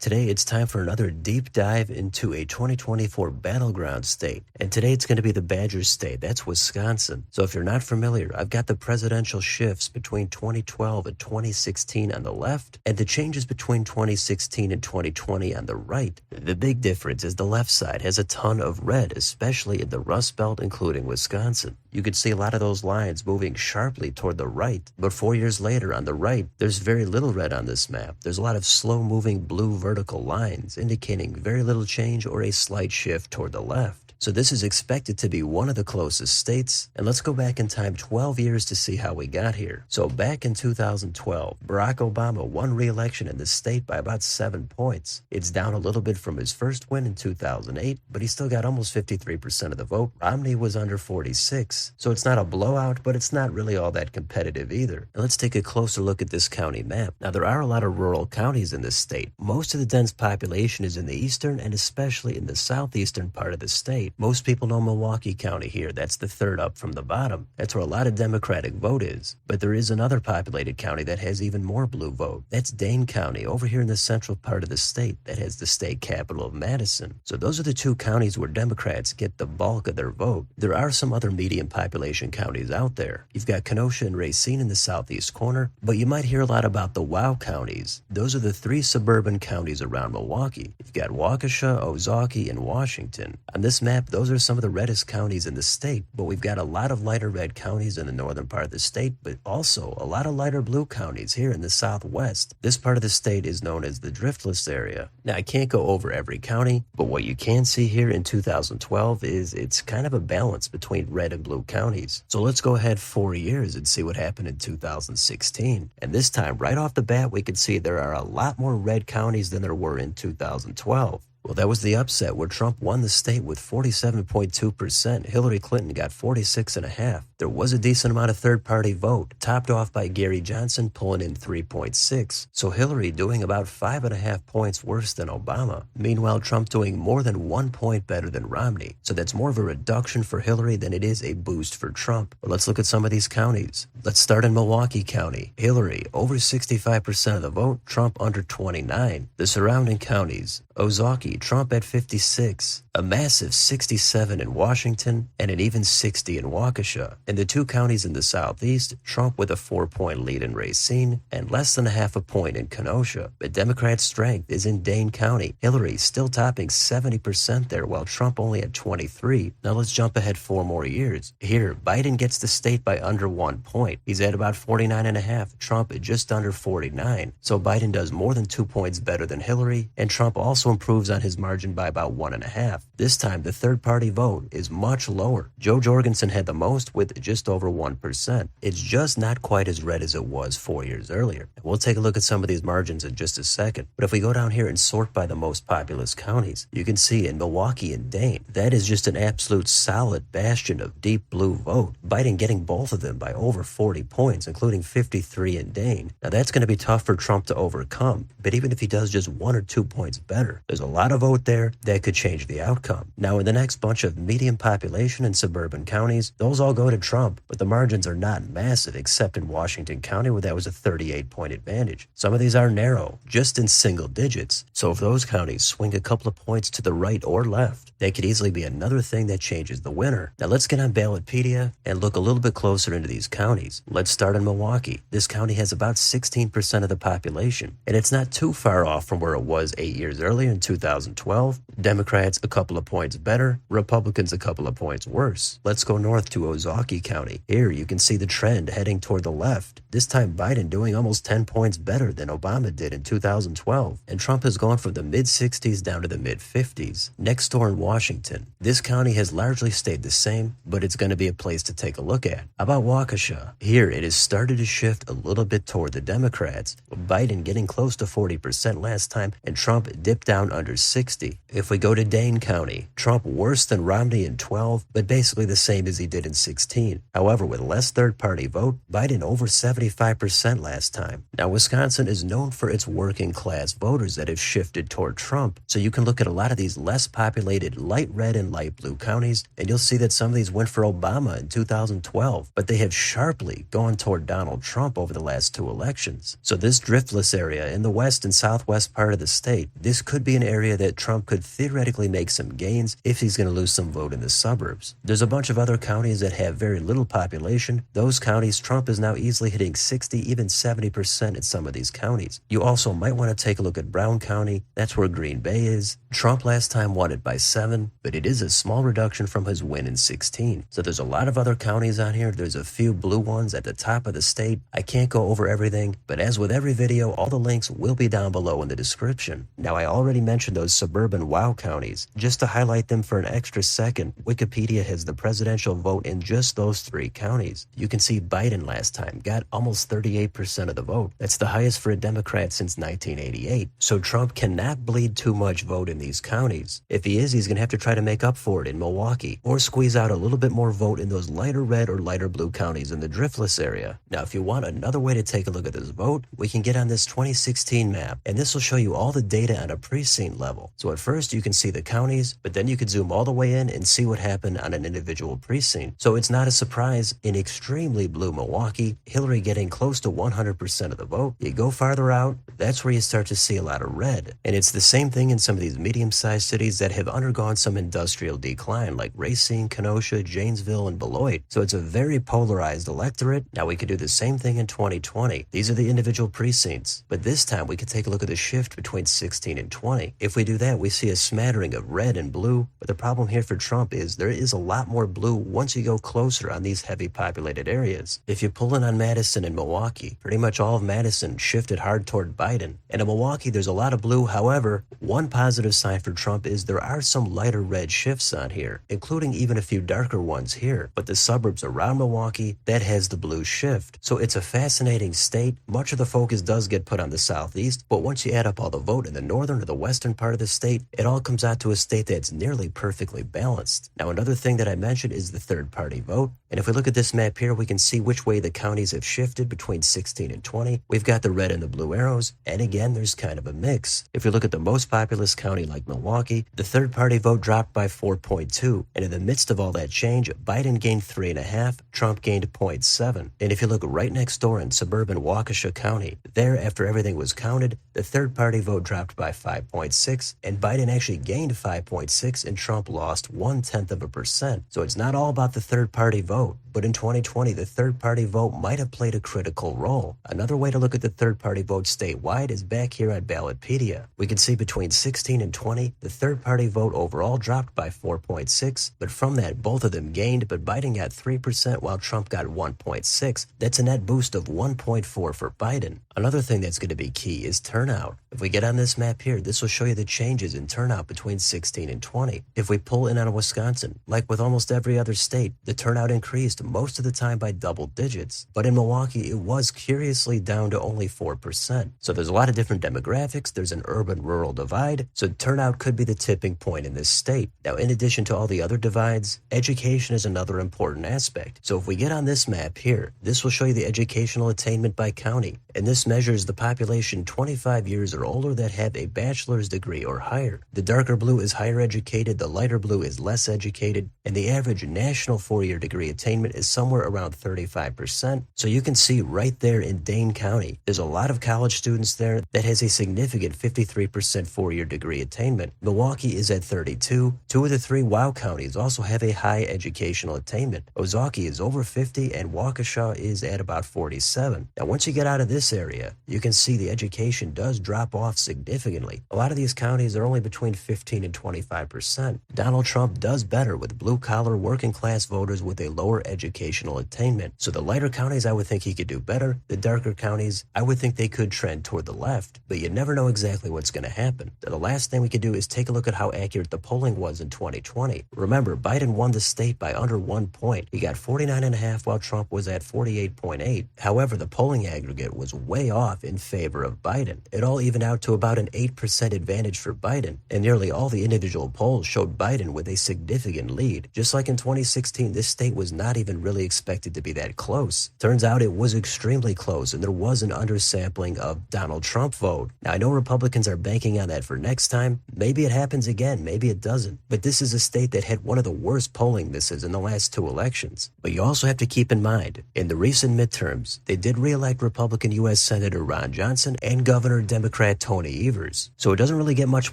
Today, it's time for another deep dive into a 2024 Battleground state. And today, it's going to be the Badger State. That's Wisconsin. So if you're not familiar, I've got the presidential shifts between 2012 and 2016 on the left, and the changes between 2016 and 2020 on the right. The big difference is the left side has a ton of red, especially in the Rust Belt, including Wisconsin. You can see a lot of those lines moving sharply toward the right. But 4 years later, on the right, there's very little red on this map. There's a lot of slow-moving blue vertical lines, indicating very little change or a slight shift toward the left. So this is expected to be one of the closest states. And let's go back in time 12 years to see how we got here. So back in 2012, Barack Obama won re-election in the state by about 7 points. It's down a little bit from his first win in 2008, but he still got almost 53% of the vote. Romney was under 46. So it's not a blowout, but it's not really all that competitive either. And let's take a closer look at this county map. Now, there are a lot of rural counties in this state. Most of the dense population is in the eastern and especially in the southeastern part of the state. Most people know Milwaukee County here. That's the third up from the bottom. That's where a lot of Democratic vote is. But there is another populated county that has even more blue vote. That's Dane County, over here in the central part of the state that has the state capital of Madison. So those are the two counties where Democrats get the bulk of their vote. There are some other medium population counties out there. You've got Kenosha and Racine in the southeast corner, but you might hear a lot about the WOW counties. Those are the three suburban counties around Milwaukee. You've got Waukesha, Ozaukee, and Washington. On this map, those are some of the reddest counties in the state, but we've got a lot of lighter red counties in the northern part of the state, but also a lot of lighter blue counties here in the southwest. This part of the state is known as the driftless area. Now, I can't go over every county, but what you can see here in 2012 is it's kind of a balance between red and blue counties. So let's go ahead 4 years and see what happened in 2016. And this time, right off the bat, we can see there are a lot more red counties than there were in 2012. Well, that was the upset where Trump won the state with 47.2%. Hillary Clinton got 46.5%. There was a decent amount of third-party vote, topped off by Gary Johnson pulling in 3.6%. So Hillary doing about 5.5 points worse than Obama. Meanwhile, Trump doing more than 1 point better than Romney. So that's more of a reduction for Hillary than it is a boost for Trump. But let's look at some of these counties. Let's start in Milwaukee County. Hillary over 65% of the vote, Trump under 29%. The surrounding counties, Ozaukee, Trump at 56%, a massive 67% in Washington, and an even 60% in Waukesha. In the two counties in the southeast, Trump with a 4-point lead in Racine, and less than a half a point in Kenosha. But Democrat strength is in Dane County. Hillary still topping 70% there, while Trump only at 23%. Now let's jump ahead 4 more years. Here, Biden gets the state by under 1 point. He's at about 49.5%, Trump at just under 49%. So Biden does more than 2 points better than Hillary, and Trump also improves on his margin by about 1.5. This time, the third-party vote is much lower. Joe Jorgensen had the most with just over 1%. It's just not quite as red as it was 4 years earlier. We'll take a look at some of these margins in just a second. But if we go down here and sort by the most populous counties, you can see in Milwaukee and Dane, that is just an absolute solid bastion of deep blue vote. Biden getting both of them by over 40 points, including 53 in Dane. Now that's going to be tough for Trump to overcome, but even if he does just 1 or 2 points better, there's a lot of vote there that could change the outcome. Now in the next bunch of medium population and suburban counties, those all go to Trump, but the margins are not massive except in Washington County where that was a 38-point advantage. Some of these are narrow, just in single digits. So if those counties swing a couple of points to the right or left, that could easily be another thing that changes the winner. Now let's get on Ballotpedia and look a little bit closer into these counties. Let's start in Milwaukee. This county has about 16% of the population, and it's not too far off from where it was 8 years earlier in 2012. Democrats a couple of points better, Republicans a couple of points worse. Let's go north to Ozaukee County. Here you can see the trend heading toward the left. This time Biden doing almost 10 points better than Obama did in 2012. And Trump has gone from the mid-60s down to the mid-50s. Next door in Washington, this county has largely stayed the same, but it's going to be a place to take a look at. How about Waukesha? Here it has started to shift a little bit toward the Democrats. Biden getting close to 40% last time, and Trump dipped down under 60. If we go to Dane County, Trump worse than Romney in 12, but basically the same as he did in 16. However, with less third-party vote, Biden over 75% last time. Now, Wisconsin is known for its working-class voters that have shifted toward Trump, so you can look at a lot of these less populated light red and light blue counties, and you'll see that some of these went for Obama in 2012, but they have sharply gone toward Donald Trump over the last 2 elections. So this driftless area in the west and southwest part of the state, this could be an area that Trump could theoretically make some gains if he's going to lose some vote in the suburbs. There's a bunch of other counties that have very little population. Those counties, Trump is now easily hitting 60, even 70% in some of these counties. You also might want to take a look at Brown County. That's where Green Bay is. Trump last time won it by 7, but it is a small reduction from his win in 16. So there's a lot of other counties on here. There's a few blue ones at the top of the state. I can't go over everything, but as with every video, all the links will be down below in the description. Now, I already mentioned those suburban wow counties. Just to highlight them for an extra second, Wikipedia has the presidential vote in just those 3 counties. You can see Biden last time got almost 38% of the vote. That's the highest for a Democrat since 1988. So Trump cannot bleed too much vote in these counties. If he is, he's going to have to try to make up for it in Milwaukee, or squeeze out a little bit more vote in those lighter red or lighter blue counties in the driftless area. Now, if you want another way to take a look at this vote, we can get on this 2016 map, and this will show you all the data on a precinct level. So at first you can see the counties, but then you could zoom all the way in and see what happened on an individual precinct. So it's not a surprise in extremely blue Milwaukee, Hillary getting close to 100% of the vote. You go farther out, that's where you start to see a lot of red. And it's the same thing in some of these medium-sized cities that have undergone some industrial decline, like Racine, Kenosha, Janesville, and Beloit. So it's a very polarized electorate. Now we could do the same thing in 2020. These are the individual precincts, but this time we could take a look at the shift between 16 and 20. If we do that, we see a smattering of red and blue, but the problem here for Trump is there is a lot more blue once you go closer on these heavy populated areas. If you pull in on Madison and Milwaukee, pretty much all of Madison shifted hard toward Biden. And in Milwaukee, there's a lot of blue. However, one positive sign for Trump is there are some lighter red shifts on here, including even a few darker ones here. But the suburbs around Milwaukee, that has the blue shift. So it's a fascinating state. Much of the focus does get put on the southeast, but once you add up all the vote in the northern or the western part of the state, it all comes out to a state that's nearly perfectly balanced. Now, another thing that I mentioned is the third-party vote. And if we look at this map here, we can see which way the counties have shifted between 16 and 20. We've got the red and the blue arrows, and again, there's kind of a mix. If we look at the most populous county like Milwaukee, the third-party vote dropped by 4.2, and in the midst of all that change, Biden gained 3.5, Trump gained 0.7. And if you look right next door in suburban Waukesha County, there, after everything was counted, the third-party vote dropped by 5.6, and Biden actually gained 5.6, and Trump lost 0.1%. So it's not all about the third-party vote. But in 2020, the third-party vote might have played a critical role. Another way to look at the third-party vote statewide is back here on Ballotpedia. We can see between 16 and 20, the third-party vote overall dropped by 4.6, but from that, both of them gained, but Biden got 3% while Trump got 1.6. That's a net boost of 1.4 for Biden. Another thing that's going to be key is turnout. If we get on this map here, this will show you the changes in turnout between 16 and 20. If we pull in on Wisconsin, like with almost every other state, the turnout increased most of the time by double digits. But in Milwaukee, it was curiously down to only 4%. So there's a lot of different demographics. There's an urban-rural divide. So turnout could be the tipping point in this state. Now, in addition to all the other divides, education is another important aspect. So if we get on this map here, this will show you the educational attainment by county. And this measures the population 25 years or older that have a bachelor's degree or higher. The darker blue is higher educated, the lighter blue is less educated, and the average national 4-year degree attainment is somewhere around 35%. So you can see right there in Dane County, there's a lot of college students there that has a significant 53% 4-year degree attainment. Milwaukee is at 32. 2 of the 3 WOW counties also have a high educational attainment. Ozaukee is over 50 and Waukesha is at about 47. Now, once you get out of this area, you can see the education does drop off significantly. A lot of these counties are only between 15 and 25%. Donald Trump does better with blue-collar working-class voters with a lower education educational attainment. So the lighter counties, I would think he could do better. The darker counties, I would think they could trend toward the left, but you never know exactly what's going to happen. The last thing we could do is take a look at how accurate the polling was in 2020. Remember, Biden won the state by under 1 point. He got 49.5 while Trump was at 48.8. However, the polling aggregate was way off in favor of Biden. It all evened out to about an 8% advantage for Biden, and nearly all the individual polls showed Biden with a significant lead. Just like in 2016, this state was not even really expected to be that close. Turns out it was extremely close, and there was an undersampling of Donald Trump vote. Now, I know Republicans are banking on that for next time. Maybe it happens again, maybe it doesn't. But this is a state that had one of the worst polling misses in the last 2 elections. But you also have to keep in mind, in the recent midterms, they did re-elect Republican U.S. Senator Ron Johnson and Governor Democrat Tony Evers. So it doesn't really get much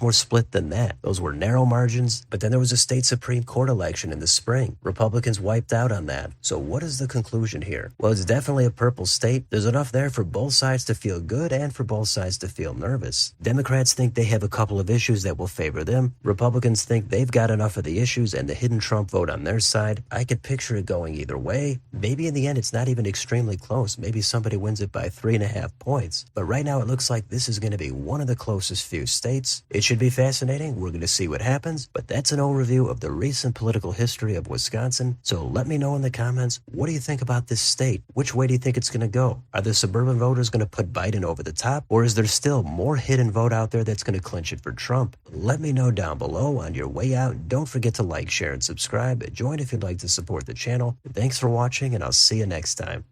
more split than that. Those were narrow margins, but then there was a state Supreme Court election in the spring. Republicans wiped out on that. So what is the conclusion here? Well, it's definitely a purple state. There's enough there for both sides to feel good and for both sides to feel nervous. Democrats think they have a couple of issues that will favor them. Republicans think they've got enough of the issues and the hidden Trump vote on their side. I could picture it going either way. Maybe in the end it's not even extremely close. Maybe somebody wins it by 3.5 points. But right now it looks like this is going to be one of the closest few states. It should be fascinating. We're going to see what happens. But that's an overview of the recent political history of Wisconsin. So let me know in the comments, what do you think about this state? Which way do you think it's going to go? Are the suburban voters going to put Biden over the top? Or is there still more hidden vote out there that's going to clinch it for Trump? Let me know down below. On your way out, don't forget to like, share, and subscribe. Join if you'd like to support the channel. Thanks for watching, and I'll see you next time.